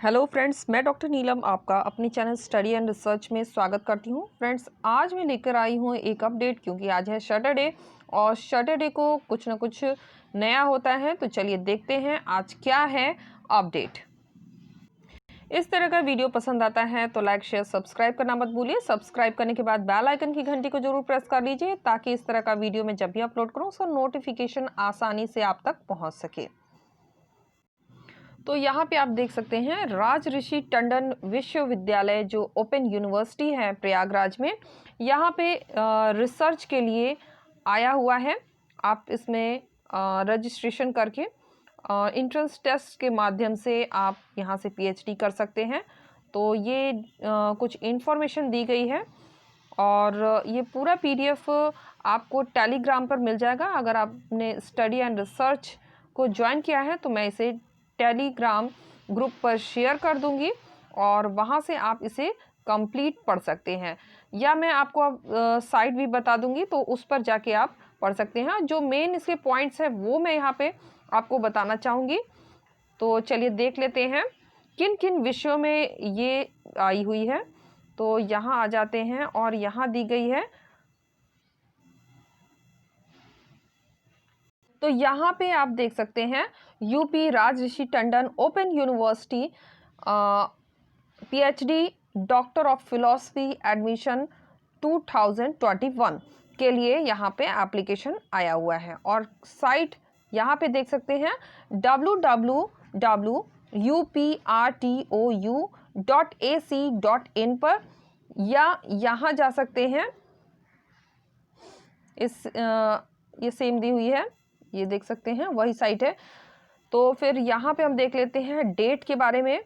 Hello friends, मैं doctor नीलम आपका अपने चैनल स्टडी एंड रिसर्च में स्वागत करती हूं। फ्रेंड्स, आज मैं लेकर आई हूं एक अपडेट, क्योंकि आज है सैटरडे और सैटरडे को कुछ ना कुछ नया होता है। तो चलिए देखते हैं आज क्या है अपडेट। इस तरह का वीडियो पसंद आता है तो लाइक शेयर सब्सक्राइब करना मत भूलिए। सब्सक्राइब करने के बाद बेल आइकन की घंटी को जरूर प्रेस कर लीजिए, ताकि इस तरह का वीडियो मैं जब भी अपलोड करूँ उसका नोटिफिकेशन आसानी से आप तक पहुँच सके। तो यहाँ पे आप देख सकते हैं राजऋषि टंडन विश्वविद्यालय जो ओपन यूनिवर्सिटी है प्रयागराज में, यहाँ पे रिसर्च के लिए आया हुआ है। आप इसमें रजिस्ट्रेशन करके इंट्रेंस टेस्ट के माध्यम से आप यहाँ से पीएचडी कर सकते हैं। तो ये कुछ इन्फॉर्मेशन दी गई है और ये पूरा पीडीएफ आपको टेलीग्राम पर मिल जाएगा। अगर आपने स्टडी एंड रिसर्च को ज्वाइन किया है तो मैं इसे टेलीग्राम ग्रुप पर शेयर कर दूंगी और वहाँ से आप इसे कंप्लीट पढ़ सकते हैं, या मैं आपको साइट भी बता दूंगी तो उस पर जाके आप पढ़ सकते हैं। जो मेन इसके पॉइंट्स है वो मैं यहाँ पे आपको बताना चाहूँगी। तो चलिए देख लेते हैं किन किन विषयों में ये आई हुई है। तो यहाँ आ जाते हैं और यहाँ दी गई है। तो यहाँ पे आप देख सकते हैं UP Rajrishi Tandon open university PhD doctor of philosophy admission 2021 के लिए यहाँ पे एप्लीकेशन आया हुआ है। और साइट यहाँ पे देख सकते हैं www.uprtou.ac.in पर, या यहाँ जा सकते हैं ये सेम दी हुई है, ये देख सकते हैं वही साइट है। तो फिर यहाँ पे हम देख लेते हैं डेट के बारे में।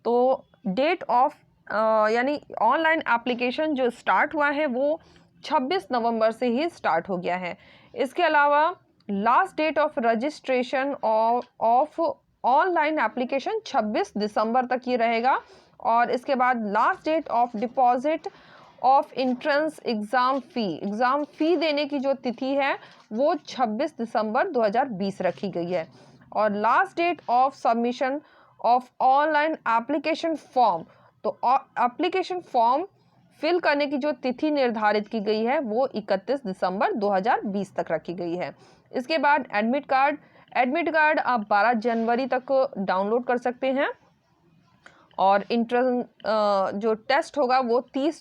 तो डेट ऑफ यानी ऑनलाइन एप्लीकेशन जो स्टार्ट हुआ है वो 26 नवंबर से ही स्टार्ट हो गया है। इसके अलावा last date of registration of online application 26 दिसंबर तक ही रहेगा। और इसके बाद last date of deposit of entrance exam fee देने की जो तिथि है वो 26 दिसंबर 2020 रखी गई है। और last date of submission of online application form, तो एप्लीकेशन फॉर्म फिल करने की जो तिथि निर्धारित की गई है वो 31 दिसंबर 2020 तक रखी गई है। इसके बाद एडमिट कार्ड आप 12 जनवरी तक डाउनलोड कर सकते हैं। और इंट्रेंस जो टेस्ट होगा वो 30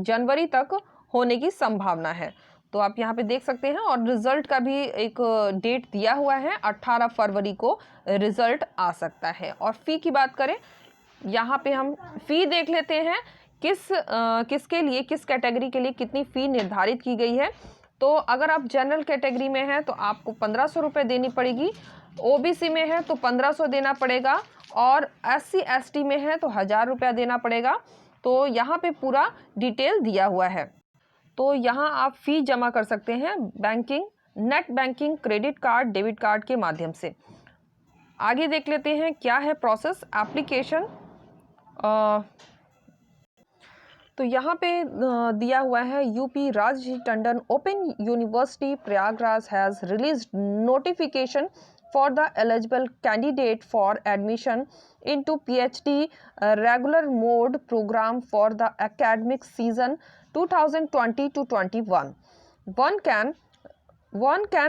जनवरी तक होने की संभावना है। तो आप यहाँ पे देख सकते हैं। और रिज़ल्ट का भी एक डेट दिया हुआ है, 18 फरवरी को रिज़ल्ट आ सकता है। और फ़ी की बात करें, यहाँ पे हम फ़ी देख लेते हैं किसके लिए, किस कैटेगरी के लिए कितनी फ़ी निर्धारित की गई है। तो अगर आप जनरल कैटेगरी में हैं तो आपको 1500 रुपये देनी पड़ेगी, ओबीसी में है तो 1500 देना पड़ेगा, और SC ST में है तो 1000 रुपया देना पड़ेगा। तो यहाँ पे पूरा डिटेल दिया हुआ है। तो यहाँ आप फ़ी जमा कर सकते हैं banking, net banking, credit card, debit card के माध्यम से। आगे देख लेते हैं क्या है प्रोसेस एप्लीकेशन। तो यहाँ पे दिया हुआ है UP Rajrishi Tandon open university Prayagraj has released notification for the eligible candidate for admission into PhD regular mode program for the academic season 2020 to 21. One can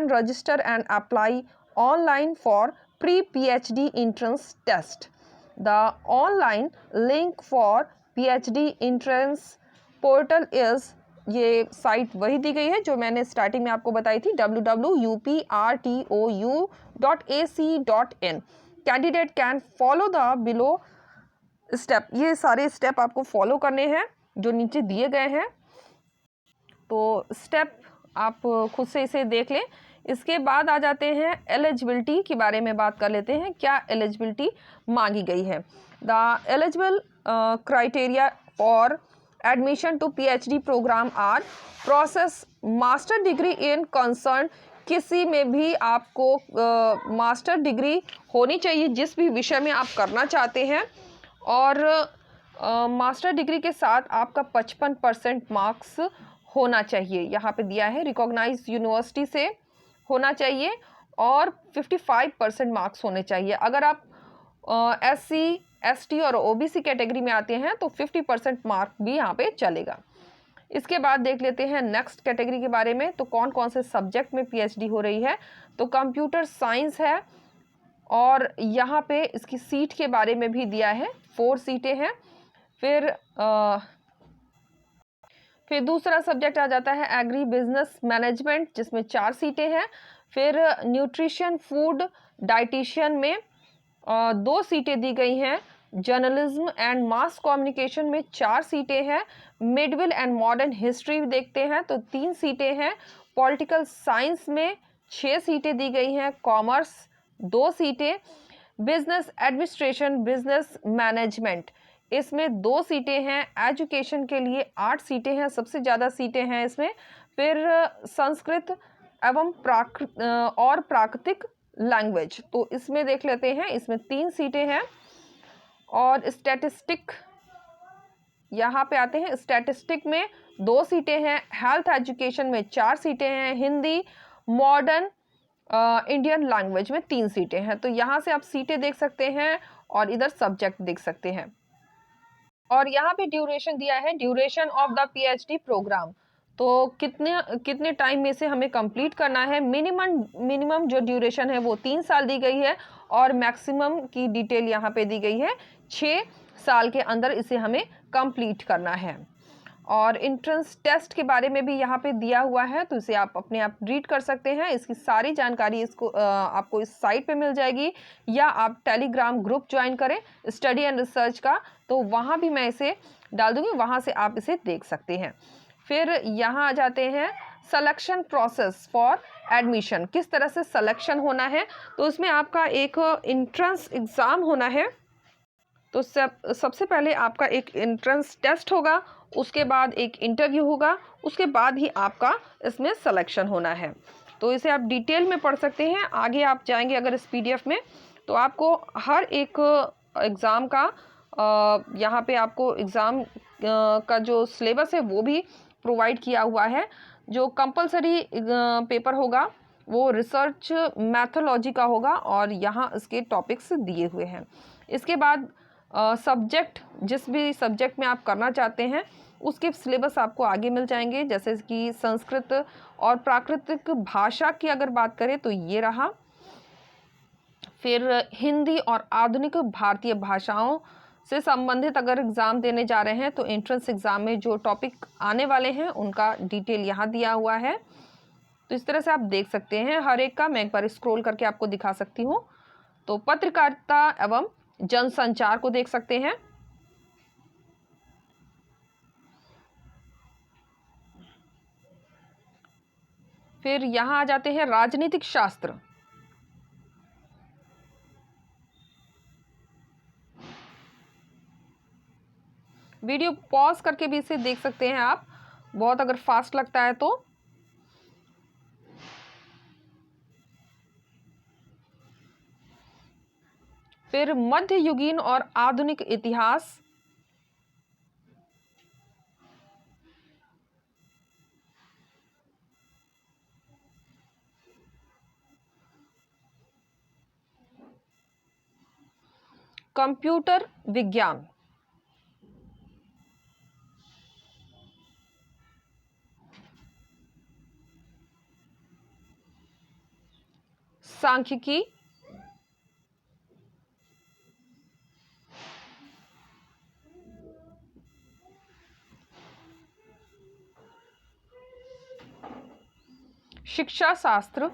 register and apply online for pre-PhD entrance test. The online link for PhD entrance portal is, ये site वही दी गई है जो मैंने starting में आपको बताई थी, www.uprtou.ac.in. Candidate can follow the below step. ये सारे स्टेप आपको फॉलो करने हैं जो नीचे दिए गए हैं। तो स्टेप आप खुद से इसे देख लें। इसके बाद आ जाते हैं एलिजिबिलिटी के बारे में बात कर लेते हैं, क्या एलिजिबिलिटी मांगी गई है। The eligible criteria for admission to PhD programme are process master degree in concern, किसी में भी आपको मास्टर डिग्री होनी चाहिए जिस भी विषय में आप करना चाहते हैं। और मास्टर डिग्री के साथ आपका 55% मार्क्स होना चाहिए, यहाँ पे दिया है रिकॉग्नाइज यूनिवर्सिटी से होना चाहिए, और 55% मार्क्स होने चाहिए। अगर आप SC ST और OBC कैटेगरी में आते हैं तो 50% मार्क भी यहाँ पे चलेगा। इसके बाद देख लेते हैं नेक्स्ट कैटेगरी के बारे में। तो कौन कौन से सब्जेक्ट में PhD हो रही है, तो कंप्यूटर साइंस है और यहाँ पे इसकी सीट के बारे में भी दिया है, 4 सीटें हैं। फिर दूसरा सब्जेक्ट आ जाता है एग्री बिजनेस मैनेजमेंट, जिसमें 4 सीटें हैं। फिर न्यूट्रिशन फूड डाइटिशियन में 2 सीटें दी गई हैं। जर्नलिज्म एंड मास कम्युनिकेशन में 4 सीटें हैं। मिडविल एंड मॉडर्न हिस्ट्री देखते हैं तो 3 सीटें हैं। पॉलिटिकल साइंस में 6 सीटें दी गई हैं। कॉमर्स 2 सीटें। बिजनेस एडमिनिस्ट्रेशन बिजनेस मैनेजमेंट इसमें 2 सीटें हैं। एजुकेशन के लिए 8 सीटें हैं, सबसे ज़्यादा सीटें हैं इसमें। फिर संस्कृत एवं प्राकृतिक लैंग्वेज, तो इसमें देख लेते हैं, इसमें 3 सीटें हैं। और स्टैटिस्टिक यहाँ पे आते हैं, स्टैटिस्टिक में 2 सीटें हैं। हेल्थ एजुकेशन में 4 सीटें हैं। हिंदी मॉडर्न इंडियन लैंग्वेज में 3 सीटें हैं। तो यहाँ से आप सीटें देख सकते हैं और इधर सब्जेक्ट देख सकते हैं। और यहाँ पे ड्यूरेशन दिया है, duration of the PhD programme, तो कितने टाइम में से हमें कंप्लीट करना है। मिनिमम जो ड्यूरेशन है वो 3 साल दी गई है और मैक्सिमम की डिटेल यहाँ पे दी गई है, 6 साल के अंदर इसे हमें कंप्लीट करना है। और एंट्रेंस टेस्ट के बारे में भी यहाँ पे दिया हुआ है, तो इसे आप अपने आप रीड कर सकते हैं। इसकी सारी जानकारी आपको इस साइट पे मिल जाएगी, या आप टेलीग्राम ग्रुप ज्वाइन करें स्टडी एंड रिसर्च का, तो वहाँ भी मैं इसे डाल दूँगी, वहाँ से आप इसे देख सकते हैं। फिर यहाँ आ जाते हैं सिलेक्शन प्रोसेस फॉर एडमिशन, किस तरह से सिलेक्शन होना है। तो इसमें आपका एक एंट्रेंस एग्ज़ाम होना है। तो सबसे पहले आपका एक एंट्रेंस टेस्ट होगा, उसके बाद एक इंटरव्यू होगा, उसके बाद ही आपका इसमें सिलेक्शन होना है। तो इसे आप डिटेल में पढ़ सकते हैं। आगे आप जाएंगे अगर इस PDF में, तो आपको हर एक एग्ज़ाम का यहाँ पे आपको एग्ज़ाम का जो सिलेबस है वो भी प्रोवाइड किया हुआ है। जो कंपलसरी पेपर होगा वो रिसर्च मैथोलॉजी का होगा और यहाँ इसके टॉपिक्स दिए हुए हैं। इसके बाद सब्जेक्ट, जिस भी सब्जेक्ट में आप करना चाहते हैं उसके सिलेबस आपको आगे मिल जाएंगे। जैसे कि संस्कृत और प्राकृतिक भाषा की अगर बात करें तो ये रहा। फिर हिंदी और आधुनिक भारतीय भाषाओं से संबंधित अगर एग्ज़ाम देने जा रहे हैं तो एंट्रेंस एग्ज़ाम में जो टॉपिक आने वाले हैं उनका डिटेल यहाँ दिया हुआ है। तो इस तरह से आप देख सकते हैं हर एक का। मैं एक बार स्क्रॉल करके आपको दिखा सकती हूँ। तो पत्रकारिता एवं जनसंचार को देख सकते हैं। फिर यहाँ आ जाते हैं राजनीतिक शास्त्र। वीडियो पॉज करके भी इसे देख सकते हैं आप, बहुत अगर फास्ट लगता है तो। फिर मध्ययुगीन और आधुनिक इतिहास, कंप्यूटर विज्ञान, सांख्यिकी, शिक्षा शास्त्र,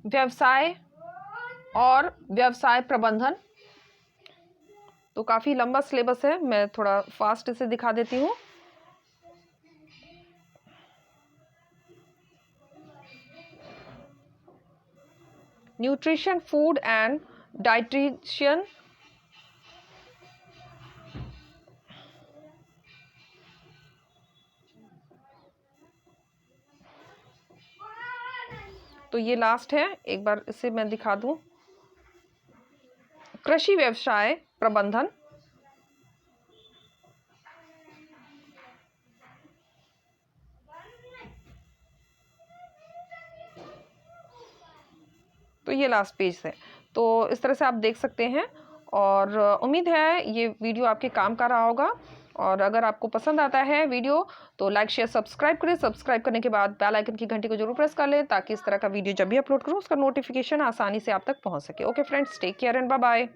व्यवसाय और व्यवसाय प्रबंधन। तो काफ़ी लंबा सिलेबस है, मैं थोड़ा फास्ट इसे दिखा देती हूँ। न्यूट्रिशन, फूड एंड डाइट्रिशियन, तो ये लास्ट है, एक बार इसे मैं दिखा दूं, कृषि व्यवसाय प्रबंधन, तो ये लास्ट पेज है। तो इस तरह से आप देख सकते हैं और उम्मीद है ये वीडियो आपके काम का रहा होगा। और अगर आपको पसंद आता है वीडियो तो लाइक शेयर सब्सक्राइब करें। सब्सक्राइब करने के बाद बेल आइकन की घंटी को जरूर प्रेस कर लें ताकि इस तरह का वीडियो जब भी अपलोड करूं उसका नोटिफिकेशन आसानी से आप तक पहुंच सके। Okay friends, take care and bye bye.